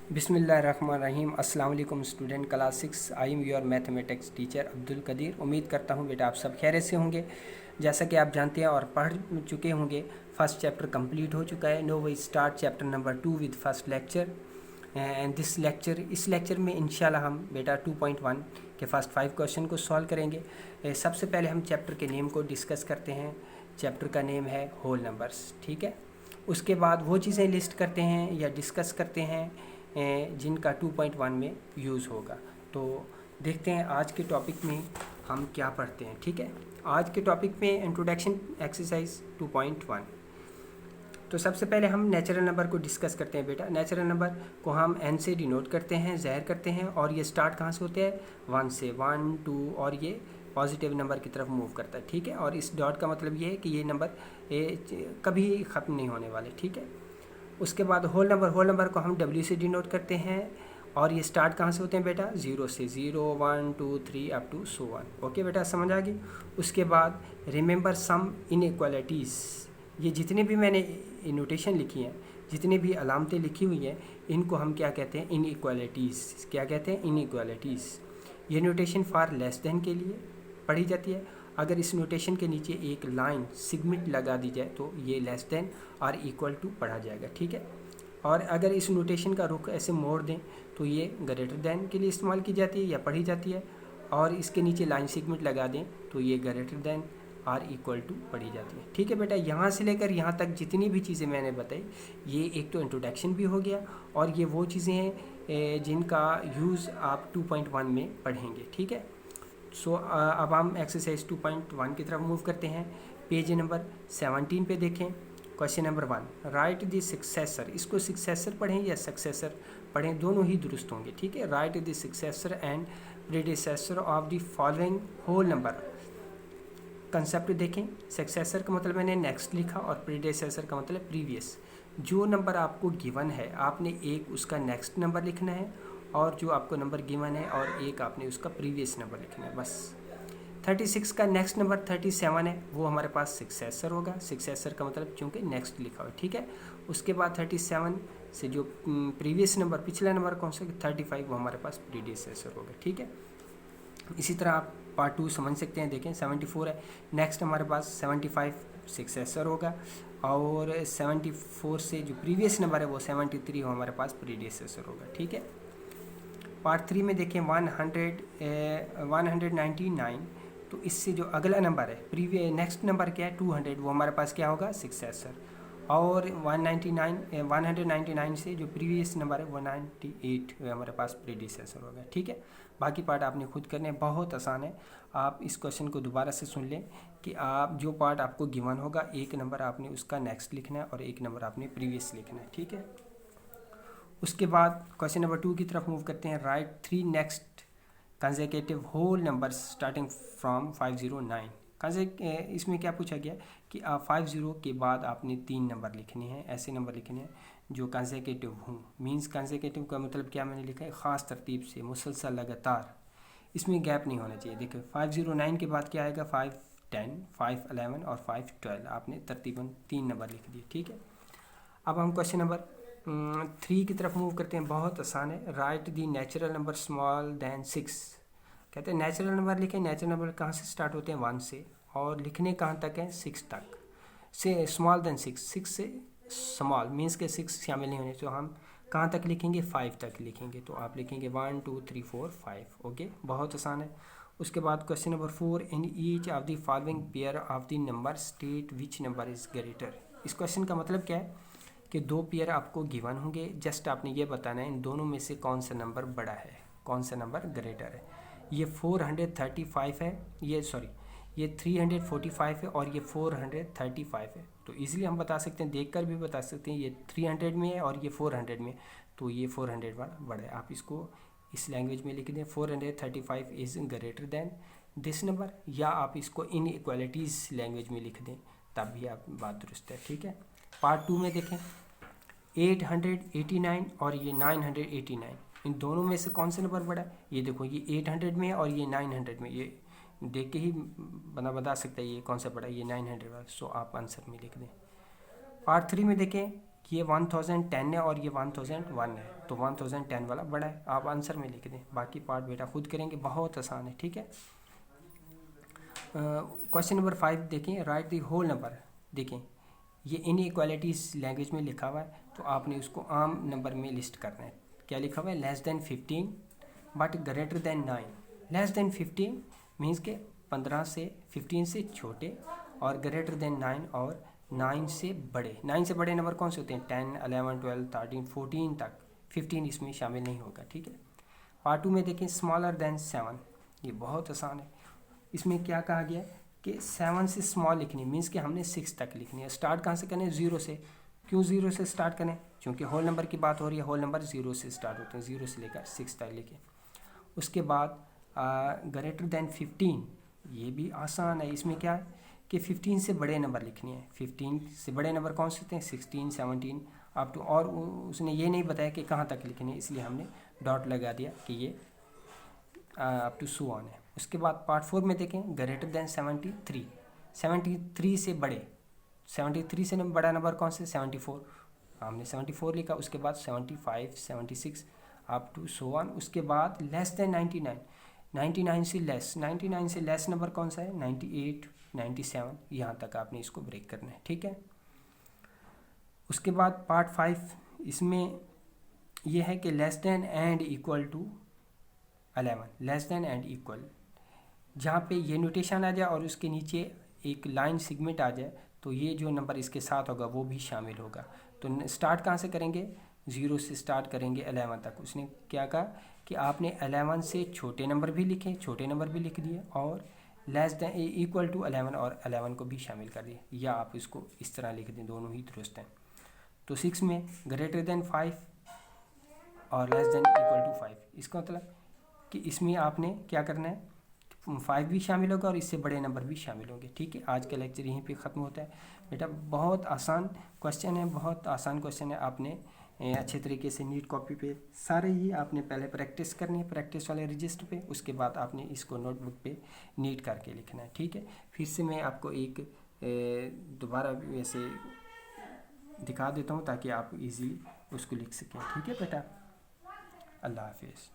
बिस्मिल्लाहिर्रहमानिर्रहीम। अस्सलाम वालेकुम student class 6। I am your mathematics teacher Abdul Qadir. उम्मीद करता हूँ बेटा आप सब खैरियत से होंगे। जैसा कि आप जानते हैं और पढ़ चुके होंगे, फर्स्ट चैप्टर कंप्लीट हो चुका है। Now we start chapter number 2 with first lecture and इस लेक्चर में इंशाल्लाह हम बेटा 2.1 के फर्स्ट 5 क्वेश्चन को सॉल्व करेंगे। सबसे पहले हम चैप्टर के नेम को डिस्कस करते हैं। चैप्टर का नेम है होल नंबर्स, ठीक है। उसके बाद वो चीज़ें लिस्ट करते हैं या डिस्कस करते हैं जिनका 2.1 में यूज़ होगा। तो देखते हैं आज के टॉपिक में हम क्या पढ़ते हैं, ठीक है। आज के टॉपिक में इंट्रोडक्शन एक्सरसाइज 2.1। तो सबसे पहले हम नेचुरल नंबर को डिस्कस करते हैं बेटा। नेचुरल नंबर को हम n से डिनोट करते हैं, ज़ाहिर करते हैं, और ये स्टार्ट कहाँ से होते हैं? 1 से, 1 2, और ये पॉजिटिव नंबर की तरफ मूव करता है, ठीक है। और इस डॉट का मतलब ये है कि ये नंबर कभी ख़त्म नहीं होने वाले, ठीक है। उसके बाद होल नंबर को हम W से डिनोट करते हैं, और ये स्टार्ट कहाँ से होते हैं बेटा? 0 से, 0 1 2 3 अप टू सो 1। ओके बेटा, समझ आ गई। उसके बाद रिमेंबर सम इनइक्वालिटीज़। ये जितने भी मैंने नोटेशन लिखी हैं, जितनी भी अलामतें लिखी हुई हैं, इनको हम क्या कहते हैं? इनइक्वालिटीज़। क्या कहते हैं? इनइक्वालिटीज़। ये नोटेशन फॉर लेस देन के लिए पढ़ी जाती है। अगर इस नोटेशन के नीचे एक लाइन सिगमेंट लगा दी जाए तो ये लेस देन और इक्वल टू पढ़ा जाएगा, ठीक है। और अगर इस नोटेशन का रुख ऐसे मोड़ दें तो ये ग्रेटर देन के लिए इस्तेमाल की जाती है या पढ़ी जाती है, और इसके नीचे लाइन सिगमेंट लगा दें तो ये ग्रेटर देन और इक्वल टू पढ़ी जाती है, ठीक है बेटा। यहाँ से लेकर यहाँ तक जितनी भी चीज़ें मैंने बताई, ये एक तो इंट्रोडक्शन भी हो गया, और ये वो चीज़ें हैं जिनका यूज़ आप 2.1 में पढ़ेंगे, ठीक है। सो अब हम एक्सरसाइज 2.1 की तरफ मूव करते हैं। पेज नंबर 17 पे देखें। Question number 1, right the successor. इसको सक्सेसर पढ़ें या सक्सेसर पढ़ें, दोनों ही दुरुस्त होंगे, ठीक है। Write the successor and predecessor of the following whole number. Concept देखें। सक्सेसर का मतलब मैंने नेक्स्ट लिखा, और प्रीडिसेसर का मतलब प्रीवियस। जो नंबर आपको गिवन है, आपने एक उसका नेक्स्ट नंबर लिखना है, और जो आपको नंबर गिवन है और एक आपने उसका प्रीवियस नंबर लिखना है, बस। 36 का नेक्स्ट नंबर 37 है, वो हमारे पास सक्सेसर होगा। सक्सेसर का मतलब चूँकि नेक्स्ट लिखा हुआ है, ठीक है। उसके बाद 37 से जो प्रीवियस नंबर, पिछला नंबर कौन सा? 35, वो हमारे पास प्रीडिसेसर होगा, ठीक है। इसी तरह आप पार्ट 2 समझ सकते हैं। देखें 74 है, नेक्स्ट हमारे पास 75 सक्सेसर होगा, और 74 से जो प्रीवियस नंबर है वो 73 हो हमारे पास प्रीडिसेसर होगा, ठीक है। पार्ट 3 में देखें 199, तो इससे जो अगला नंबर है, नेक्स्ट नंबर क्या है? 200, वो हमारे पास क्या होगा? सक्सेसर। और 199 से जो प्रीवियस नंबर है 198, वो हमारे पास प्रीडिसेसर होगा, ठीक है। बाकी पार्ट आपने खुद करने, बहुत आसान है। आप इस क्वेश्चन को दोबारा से सुन लें कि आप जो पार्ट आपको गिवन होगा, एक नंबर आपने उसका नेक्स्ट लिखना है और एक नंबर आपने प्रीवियस लिखना है, ठीक है। उसके बाद क्वेश्चन नंबर 2 की तरफ मूव करते हैं। Write 3 next consecutive whole numbers starting from 509। इसमें क्या पूछा गया कि 50 के बाद आपने 3 नंबर लिखने हैं, ऐसे नंबर लिखने हैं जो कंसेक्यूटिव हों। मींस कंसेक्यूटिव का मतलब क्या मैंने लिखा है? ख़ास तरतीब से, मुसलसल, लगातार, इसमें गैप नहीं होना चाहिए। देखिए 509 के बाद क्या आएगा? 510, 511 और 512, आपने तरतीबन 3 नंबर लिख दिए, ठीक है। अब हम क्वेश्चन नंबर 3 की तरफ मूव करते हैं। बहुत आसान है। Write the natural number small than 6। कहते हैं नेचुरल नंबर लिखें। नेचुरल नंबर कहाँ से स्टार्ट होते हैं? 1 से, और लिखने कहाँ तक है? 6 तक से। स्मॉल दैन 6, 6 से स्मॉल मीन्स के 6 शामिल नहीं होने, तो हम कहाँ तक लिखेंगे? 5 तक लिखेंगे। तो आप लिखेंगे 1 2 3 4 5। ओके, बहुत आसान है। उसके बाद question number 4, in each of the following pair of the number state which number is greater. इस क्वेश्चन का मतलब क्या है कि 2 पेयर आपको गिवन होंगे, जस्ट आपने ये बताना है इन दोनों में से कौन सा नंबर बड़ा है, कौन सा नंबर ग्रेटर है। ये 435 है, ये 345 है, और ये 435 है। तो इजीली हम बता सकते हैं, देखकर भी बता सकते हैं, ये 300 में है और ये 400 में, तो ये 400 वाला बड़ा है। आप इसको इस लैंग्वेज में लिख दें, 435 is greater than this number, या आप इसको इन इक्वालिटीज़ लैंग्वेज में लिख दें, तब भी आप बात दुरुस्त है, ठीक है। पार्ट 2 में देखें 889 और ये 989, इन दोनों में से कौन सा नंबर बड़ा है? ये देखो, ये 800 में है और ये 900 में, ये देख के ही बंदा बता सकता है ये कौन सा बड़ा है, ये 900 वाला। सो आप आंसर में लिख दें। पार्ट 3 में देखें ये 1010 है और ये 1001 है, तो 1010 वाला बड़ा है, आप आंसर में लिख दें, बाकी पार्ट बेटा खुद करेंगे, बहुत आसान है। ठीक है, क्वेश्चन नंबर 5 देखें, राइट द होल नंबर। देखें ये इनइक्वालिटीज लैंग्वेज में लिखा हुआ है, तो आपने उसको आम नंबर में लिस्ट करना है। क्या लिखा हुआ है? Less than 15 but greater than 9। Less than 15 means के 15 से 15 से छोटे, और ग्रेटर देन 9 और 9 से बड़े। 9 से बड़े नंबर कौन से होते हैं? 10, 11, 12, 13, 14 तक, 15 इसमें शामिल नहीं होगा। ठीक है, पार्ट 2 में देखें, स्मॉलर देन 7। ये बहुत आसान है। इसमें क्या कहा गया है कि 7 से स्मॉल लिखनी, मीन्स कि हमने 6 तक लिखनी है। स्टार्ट कहाँ से करें? 0 से। क्यों 0 से स्टार्ट करें? क्योंकि होल नंबर की बात हो रही है, होल नंबर 0 से स्टार्ट होते हैं, 0 से लेकर 6 तक लिखें। उसके बाद ग्रेटर देन 15, ये भी आसान है। इसमें क्या है कि 15 से बड़े नंबर लिखने हैं। 15 से बड़े नंबर कौन से होते हैं? 16, 17 अप टू, और उसने ये नहीं बताया कि कहाँ तक लिखने हैं, इसलिए हमने डॉट लगा दिया कि ये अप टू सो ऑन है। उसके बाद पार्ट 4 में देखें, ग्रेटर देन 73। 73 से बड़े, 73 से बड़ा नंबर कौन से? 74, हमने 74 लिखा। उसके बाद 75, 76 अप टू सो ऑन। उसके बाद लेस देन 99, 99 से लेस, 99 से लेस नंबर कौन सा है? 98, 97, यहाँ तक आपने इसको ब्रेक करना है। ठीक है, उसके बाद पार्ट 5, इसमें यह है कि less than and equal to 11, less than and equal, जहाँ पे ये नोटेशन आ जाए और उसके नीचे एक लाइन सेगमेंट आ जाए, तो ये जो नंबर इसके साथ होगा वो भी शामिल होगा। तो स्टार्ट कहाँ से करेंगे? 0 से स्टार्ट करेंगे 11 तक। उसने क्या कहा कि आपने 11 से छोटे नंबर भी लिखे, छोटे नंबर भी लिख दिए, और लेस देन इक्वल टू 11 और 11 को भी शामिल कर दिए, या आप इसको इस तरह लिख दें, दोनों ही दुरुस्त हैं। तो 6 में ग्रेटर देन 5 और लेस देन इक्वल टू 5, इसका मतलब कि इसमें आपने क्या करना है? 5 भी शामिल होगा और इससे बड़े नंबर भी शामिल होंगे। ठीक है, आज का लेक्चर यहीं पे ख़त्म होता है। बेटा बहुत आसान क्वेश्चन है, बहुत आसान क्वेश्चन है। आपने अच्छे तरीके से नीट कॉपी पे सारे ही आपने पहले प्रैक्टिस करनी है, प्रैक्टिस वाले रजिस्टर पे, उसके बाद आपने इसको नोटबुक पे नीट करके लिखना है। ठीक है, फिर से मैं आपको एक दोबारा वैसे दिखा देता हूँ ताकि आप इजीली उसको लिख सकें। ठीक है बेटा, अल्लाह हाफिज़।